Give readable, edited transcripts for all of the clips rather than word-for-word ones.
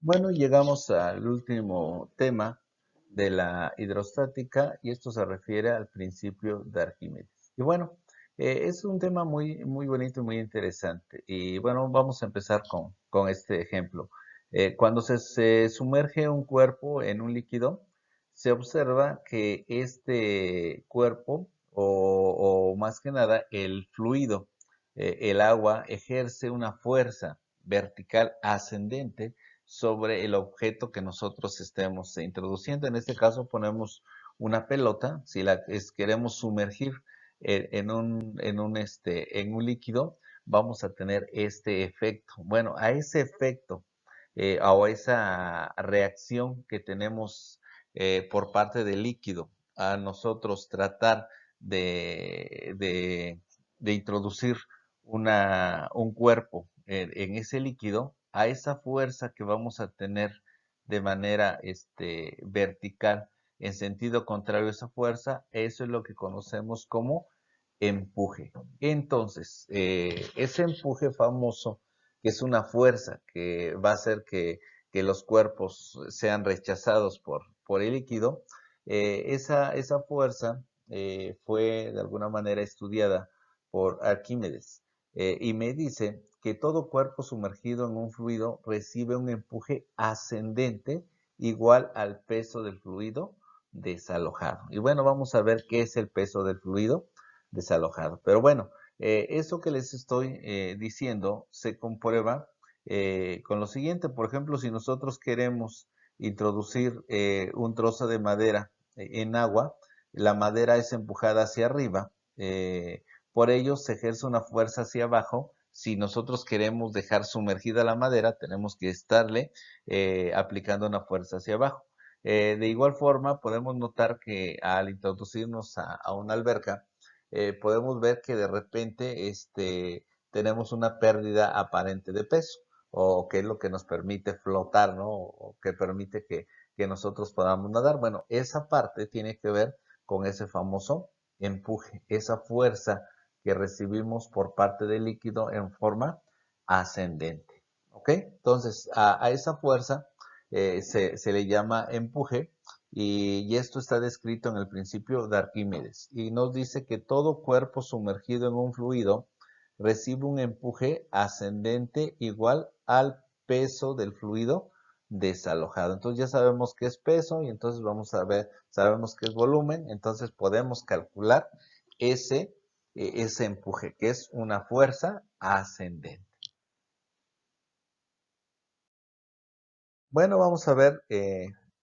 Bueno, llegamos al último tema de la hidrostática y esto se refiere al principio de Arquímedes. Y bueno, es un tema muy bonito y muy interesante. Y bueno, vamos a empezar con este ejemplo. Cuando se sumerge un cuerpo en un líquido, se observa que este cuerpo, o más que nada el fluido, el agua, ejerce una fuerza vertical ascendente sobre el objeto que nosotros estemos introduciendo. En este caso ponemos una pelota, si queremos sumergir en un líquido, vamos a tener este efecto. Bueno, a ese efecto o a esa reacción que tenemos por parte del líquido, a nosotros tratar de, de, de introducir un cuerpo en ese líquido, a esa fuerza que vamos a tener de manera vertical en sentido contrario a esa fuerza, eso es lo que conocemos como empuje. Entonces, ese empuje famoso, que es una fuerza que va a hacer que los cuerpos sean rechazados por el líquido, esa fuerza fue de alguna manera estudiada por Arquímedes y me dice que todo cuerpo sumergido en un fluido recibe un empuje ascendente igual al peso del fluido desalojado. Y bueno, vamos a ver qué es el peso del fluido desalojado. Pero bueno, eso que les estoy diciendo se comprueba con lo siguiente. Por ejemplo, si nosotros queremos introducir un trozo de madera en agua, la madera es empujada hacia arriba. Por ello, se ejerce una fuerza hacia abajo. Si nosotros queremos dejar sumergida la madera, tenemos que estarle aplicando una fuerza hacia abajo. De igual forma, podemos notar que al introducirnos a una alberca, podemos ver que de repente tenemos una pérdida aparente de peso, o que es lo que nos permite flotar, ¿no? O que permite que nosotros podamos nadar. Bueno, esa parte tiene que ver con ese famoso empuje, esa fuerza que recibimos por parte del líquido en forma ascendente. ¿Ok? Entonces, a esa fuerza se le llama empuje y esto está descrito en el principio de Arquímedes y nos dice que todo cuerpo sumergido en un fluido recibe un empuje ascendente igual al peso del fluido desalojado. Entonces ya sabemos qué es peso y entonces vamos a ver, sabemos qué es volumen, entonces podemos calcular ese, ese empuje, que es una fuerza ascendente. Bueno, vamos a ver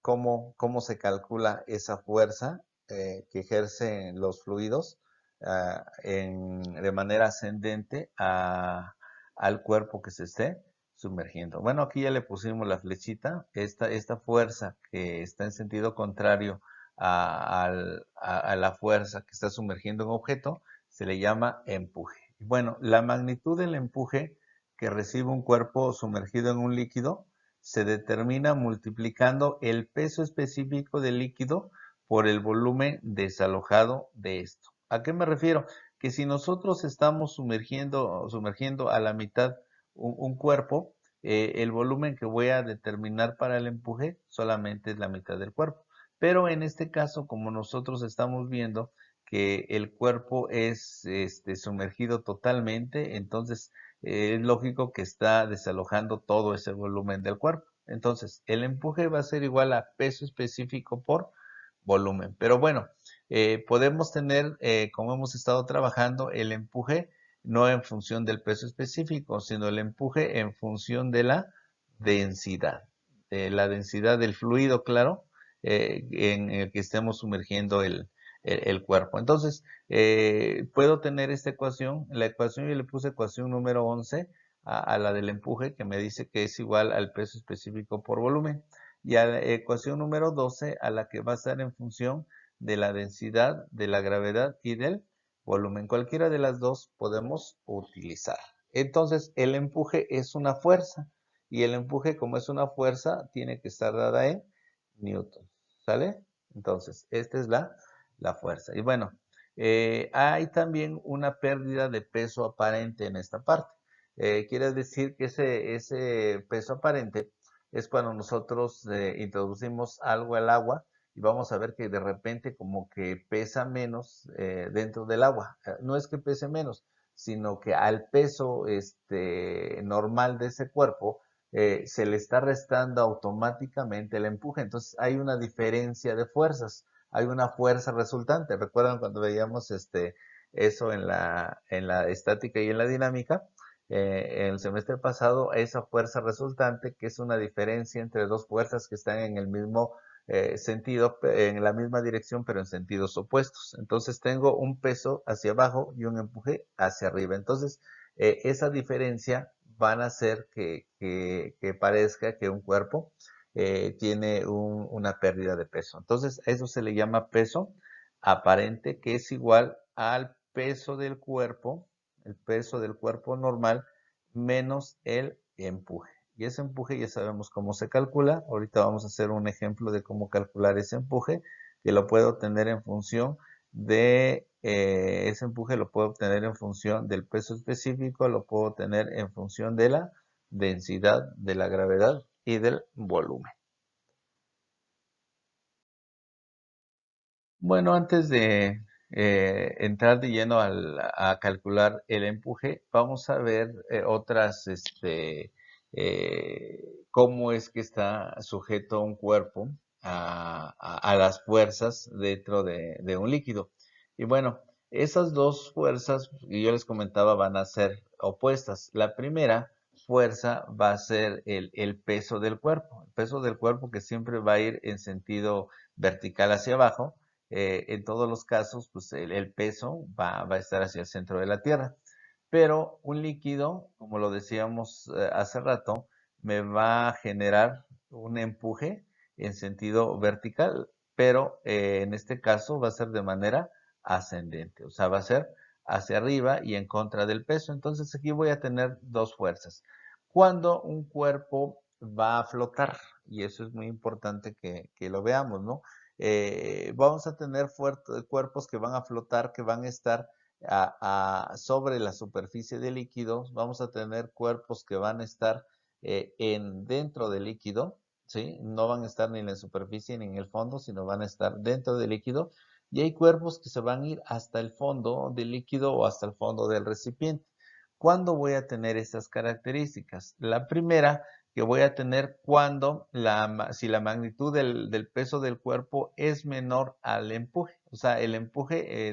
cómo se calcula esa fuerza que ejercen los fluidos de manera ascendente al cuerpo que se esté sumergiendo. Bueno, aquí ya le pusimos la flechita. Esta fuerza que está en sentido contrario a la fuerza que está sumergiendo un objeto se le llama empuje. Bueno, la magnitud del empuje que recibe un cuerpo sumergido en un líquido se determina multiplicando el peso específico del líquido por el volumen desalojado de esto. ¿A qué me refiero? Que si nosotros estamos sumergiendo a la mitad un cuerpo, el volumen que voy a determinar para el empuje solamente es la mitad del cuerpo. Pero en este caso, como nosotros estamos viendo que el cuerpo es sumergido totalmente, entonces es lógico que está desalojando todo ese volumen del cuerpo. Entonces, el empuje va a ser igual a peso específico por volumen. Pero bueno, podemos tener, como hemos estado trabajando, el empuje no en función del peso específico, sino el empuje en función de la densidad del fluido, claro, en el que estemos sumergiendo el cuerpo. Entonces, puedo tener esta ecuación. La ecuación yo le puse ecuación número 11 a la del empuje, que me dice que es igual al peso específico por volumen. Y a la ecuación número 12 a la que va a estar en función de la densidad, de la gravedad y del volumen. Cualquiera de las dos podemos utilizar. Entonces, el empuje es una fuerza. Y el empuje, como es una fuerza, tiene que estar dada en newton. ¿Sale? Entonces, esta es la fuerza. Y bueno, hay también una pérdida de peso aparente en esta parte. Quiere decir que ese peso aparente es cuando nosotros introducimos algo al agua y vamos a ver que de repente como que pesa menos dentro del agua. No es que pese menos, sino que al peso normal de ese cuerpo se le está restando automáticamente el empuje. Entonces hay una diferencia de fuerzas, hay una fuerza resultante. ¿Recuerdan cuando veíamos eso en la estática y en la dinámica? En el semestre pasado, esa fuerza resultante, que es una diferencia entre dos fuerzas que están en el mismo sentido, en la misma dirección, pero en sentidos opuestos. Entonces tengo un peso hacia abajo y un empuje hacia arriba. Entonces, esa diferencia van a hacer que parezca que un cuerpo tiene una pérdida de peso. Entonces, eso se le llama peso aparente, que es igual al peso del cuerpo, el peso del cuerpo normal, menos el empuje. Y ese empuje ya sabemos cómo se calcula. Ahorita vamos a hacer un ejemplo de cómo calcular ese empuje, que lo puedo obtener en función de ese empuje, lo puedo obtener en función del peso específico, lo puedo obtener en función de la densidad, de la gravedad y del volumen. Bueno, antes de entrar de lleno a calcular el empuje, vamos a ver cómo es que está sujeto un cuerpo a las fuerzas dentro de un líquido. Y bueno, esas dos fuerzas que yo les comentaba van a ser opuestas. La primera fuerza va a ser el peso del cuerpo, el peso del cuerpo que siempre va a ir en sentido vertical hacia abajo. En todos los casos, pues el peso va a estar hacia el centro de la Tierra. Pero un líquido, como lo decíamos hace rato, me va a generar un empuje en sentido vertical, pero en este caso va a ser de manera ascendente, o sea, va a ser hacia arriba y en contra del peso. Entonces aquí voy a tener dos fuerzas. Cuando un cuerpo va a flotar, y eso es muy importante que lo veamos, ¿no? Vamos a tener cuerpos que van a flotar, que van a estar sobre la superficie del líquido. Vamos a tener cuerpos que van a estar dentro del líquido, ¿sí? No van a estar ni en la superficie ni en el fondo, sino van a estar dentro del líquido. Y hay cuerpos que se van a ir hasta el fondo del líquido o hasta el fondo del recipiente. ¿Cuándo voy a tener estas características? La primera que voy a tener cuando si la magnitud del peso del cuerpo es menor al empuje. O sea, el empuje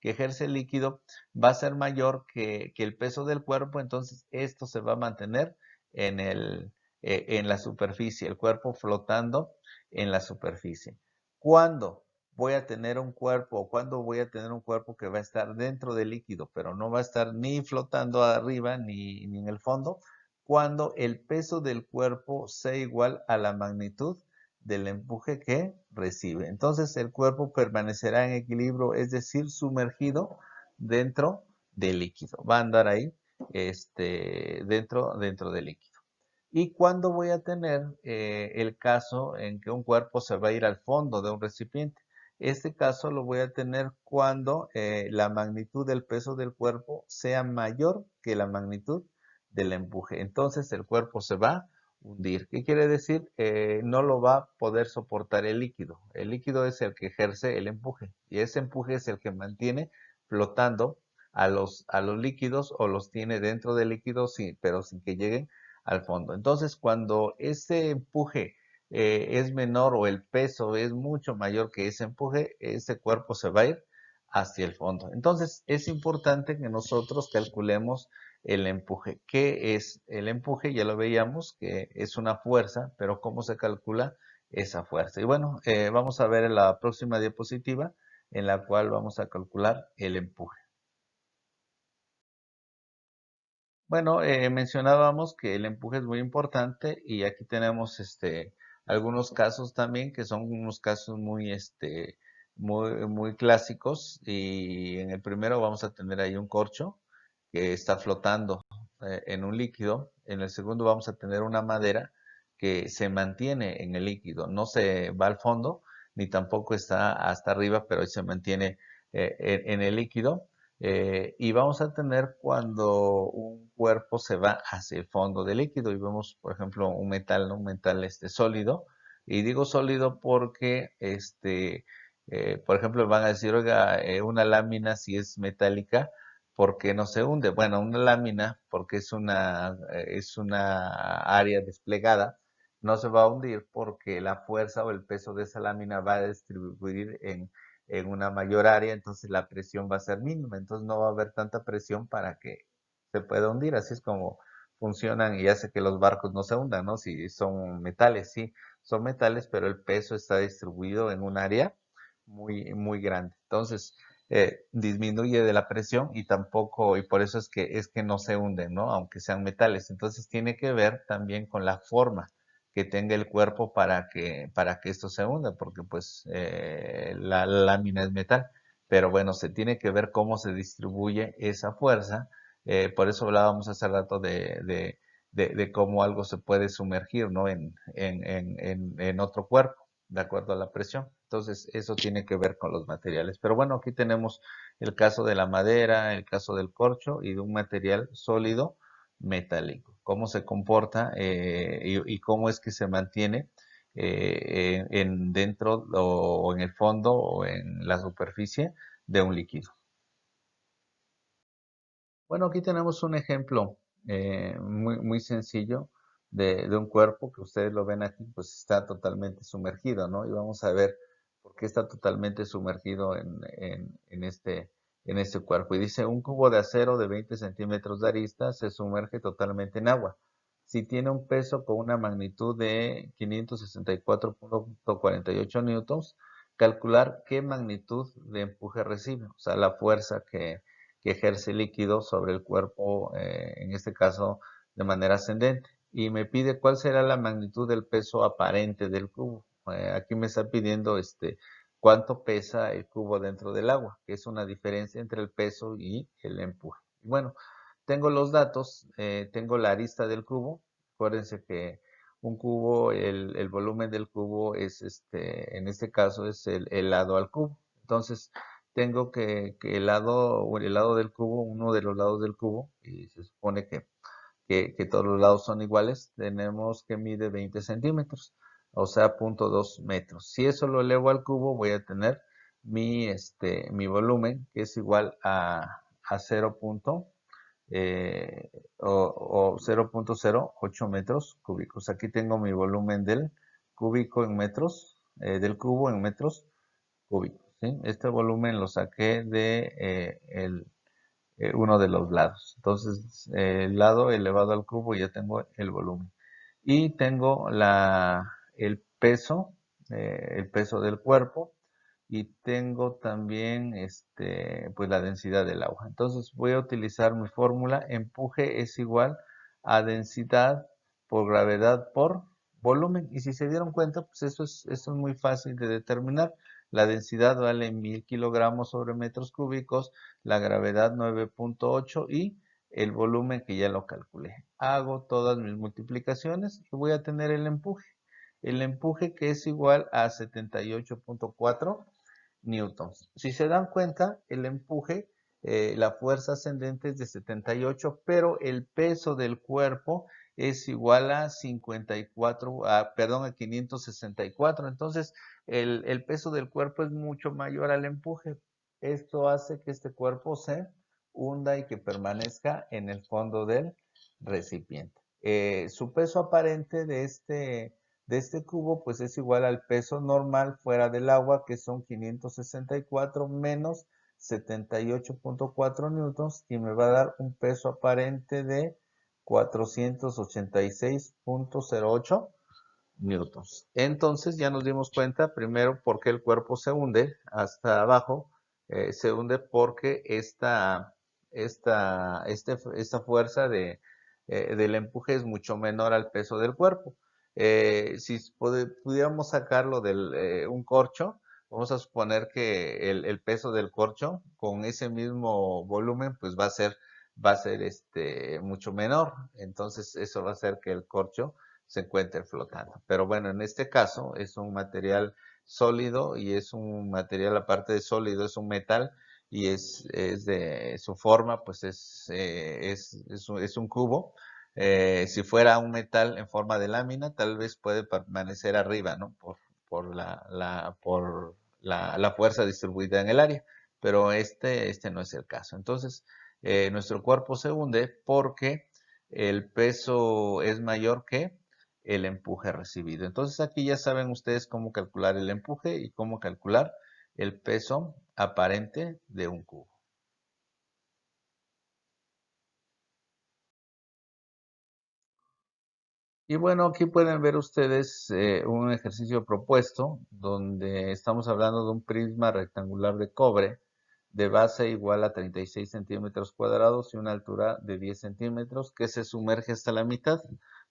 que ejerce el líquido va a ser mayor que el peso del cuerpo, entonces esto se va a mantener en la superficie, el cuerpo flotando en la superficie. ¿Cuándo voy a tener un cuerpo o cuándo voy a tener un cuerpo que va a estar dentro del líquido, pero no va a estar ni flotando arriba ni en el fondo? Cuando el peso del cuerpo sea igual a la magnitud del empuje que recibe. Entonces el cuerpo permanecerá en equilibrio, es decir, sumergido dentro del líquido. Va a andar ahí dentro del líquido. ¿Y cuándo voy a tener el caso en que un cuerpo se va a ir al fondo de un recipiente? Este caso lo voy a tener cuando la magnitud del peso del cuerpo sea mayor que la magnitud del empuje. Entonces el cuerpo se va a hundir. ¿Qué quiere decir? No lo va a poder soportar el líquido. El líquido es el que ejerce el empuje y ese empuje es el que mantiene flotando a los líquidos o los tiene dentro del líquido, sí, pero sin que lleguen al fondo. Entonces, cuando ese empuje es menor o el peso es mucho mayor que ese empuje, ese cuerpo se va a ir hacia el fondo. Entonces, es importante que nosotros calculemos el empuje. ¿Qué es el empuje? Ya lo veíamos, que es una fuerza, pero ¿cómo se calcula esa fuerza? Y bueno, vamos a ver en la próxima diapositiva en la cual vamos a calcular el empuje. Bueno, mencionábamos que el empuje es muy importante y aquí tenemos algunos casos también que son unos casos muy clásicos y en el primero vamos a tener ahí un corcho que está flotando en un líquido. En el segundo vamos a tener una madera que se mantiene en el líquido, no se va al fondo ni tampoco está hasta arriba, pero se mantiene en el líquido. Y vamos a tener cuando un cuerpo se va hacia el fondo del líquido y vemos, por ejemplo, un metal, ¿no? Un metal sólido. Y digo sólido porque, por ejemplo, van a decir, oiga, una lámina si es metálica, ¿por qué no se hunde? Bueno, una lámina, porque es una área desplegada, no se va a hundir porque la fuerza o el peso de esa lámina va a distribuir en una mayor área, entonces la presión va a ser mínima, entonces no va a haber tanta presión para que se pueda hundir, así es como funcionan y hace que los barcos no se hundan, ¿no? Si son metales, sí, son metales, pero el peso está distribuido en un área muy grande. Entonces, disminuye de la presión y tampoco, y por eso es que no se hunden, ¿no? Aunque sean metales. Entonces, tiene que ver también con la forma que tenga el cuerpo para que esto se hunda, porque pues la lámina es metal. Pero bueno, se tiene que ver cómo se distribuye esa fuerza. Por eso hablábamos hace rato de cómo algo se puede sumergir, ¿no? En otro cuerpo, de acuerdo a la presión. Entonces, eso tiene que ver con los materiales. Pero bueno, aquí tenemos el caso de la madera, el caso del corcho y de un material sólido metálico. Cómo se comporta y cómo es que se mantiene dentro o en el fondo o en la superficie de un líquido. Bueno, aquí tenemos un ejemplo muy sencillo de un cuerpo que ustedes lo ven aquí, pues está totalmente sumergido, ¿no? Y vamos a ver por qué está totalmente sumergido en este cuerpo. Y dice, un cubo de acero de 20 centímetros de arista se sumerge totalmente en agua. Si tiene un peso con una magnitud de 564.48 newtons, calcular qué magnitud de empuje recibe, o sea, la fuerza que ejerce líquido sobre el cuerpo, en este caso de manera ascendente. Y me pide cuál será la magnitud del peso aparente del cubo. Aquí me está pidiendo cuánto pesa el cubo dentro del agua, que es una diferencia entre el peso y el empuje. Bueno, tengo los datos, tengo la arista del cubo. Acuérdense que un cubo, el volumen del cubo es, en este caso, es el lado al cubo. Entonces, tengo que el lado del cubo, uno de los lados del cubo, y se supone que todos los lados son iguales, tenemos que mide 20 centímetros, o sea, 0.2 metros. Si eso lo elevo al cubo, voy a tener mi volumen, que es igual a 0. O 0.08 metros cúbicos. Aquí tengo mi volumen del cúbico en metros, del cubo en metros cúbicos. ¿Sí? Este volumen lo saqué de uno de los lados. Entonces, el lado elevado al cubo ya tengo el volumen. Y tengo el peso del cuerpo y tengo también pues la densidad del agua. Entonces voy a utilizar mi fórmula. Empuje es igual a densidad por gravedad por volumen. Y si se dieron cuenta, pues eso es muy fácil de determinar. La densidad vale 1000 kilogramos sobre metros cúbicos, la gravedad 9.8 y el volumen que ya lo calculé. Hago todas mis multiplicaciones y voy a tener el empuje. El empuje que es igual a 78.4 newtons. Si se dan cuenta, el empuje, la fuerza ascendente es de 78, pero el peso del cuerpo es igual a 54, perdón, a 564. Entonces, el peso del cuerpo es mucho mayor al empuje. Esto hace que este cuerpo se hunda y que permanezca en el fondo del recipiente. Su peso aparente de este cubo, pues es igual al peso normal fuera del agua, que son 564 menos 78.4 newtons, y me va a dar un peso aparente de 486.08 newtons. Entonces ya nos dimos cuenta primero por qué el cuerpo se hunde hasta abajo. Se hunde porque esta fuerza del empuje es mucho menor al peso del cuerpo. Si pudiéramos sacarlo de un corcho, vamos a suponer que el peso del corcho con ese mismo volumen pues va a ser mucho menor. Entonces eso va a hacer que el corcho se encuentre flotando. Pero bueno, en este caso es un material sólido y es un material, aparte de sólido, es un metal y es de su forma, pues es un cubo. Si fuera un metal en forma de lámina, tal vez puede permanecer arriba, ¿no? Por la fuerza distribuida en el área, pero este no es el caso. Entonces, nuestro cuerpo se hunde porque el peso es mayor que el empuje recibido. Entonces, aquí ya saben ustedes cómo calcular el empuje y cómo calcular el peso aparente de un cubo. Y bueno, aquí pueden ver ustedes un ejercicio propuesto donde estamos hablando de un prisma rectangular de cobre de base igual a 36 centímetros cuadrados y una altura de 10 centímetros que se sumerge hasta la mitad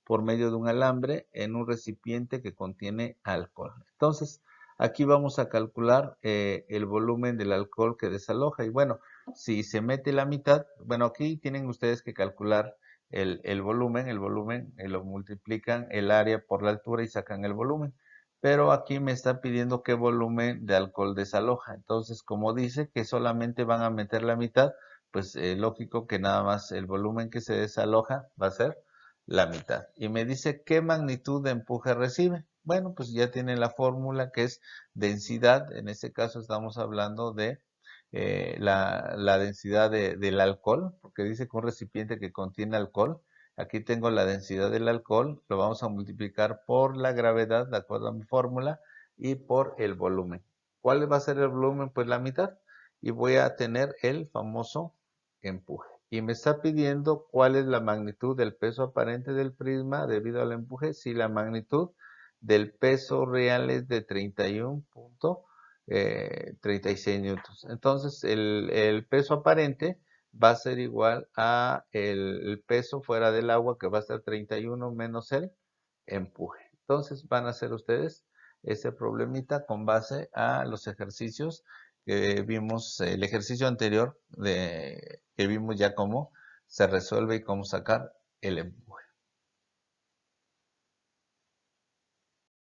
por medio de un alambre en un recipiente que contiene alcohol. Entonces, aquí vamos a calcular el volumen del alcohol que desaloja. Y bueno, si se mete la mitad, bueno, aquí tienen ustedes que calcular el volumen lo multiplican el área por la altura y sacan el volumen. Pero aquí me está pidiendo qué volumen de alcohol desaloja. Entonces, como dice que solamente van a meter la mitad, pues lógico que nada más el volumen que se desaloja va a ser la mitad. Y me dice qué magnitud de empuje recibe. Bueno, pues ya tiene la fórmula que es densidad. En este caso estamos hablando de la densidad del alcohol, porque dice que un recipiente que contiene alcohol, aquí tengo la densidad del alcohol, lo vamos a multiplicar por la gravedad, de acuerdo a mi fórmula, y por el volumen. ¿Cuál va a ser el volumen? Pues la mitad, y voy a tener el famoso empuje. Y me está pidiendo cuál es la magnitud del peso aparente del prisma debido al empuje, si la magnitud del peso real es de 31.36 newtons. Entonces, el peso aparente va a ser igual a el peso fuera del agua, que va a ser 31 menos el empuje. Entonces, van a hacer ustedes ese problemita con base a los ejercicios que vimos, el ejercicio anterior que vimos ya cómo se resuelve y cómo sacar el empuje.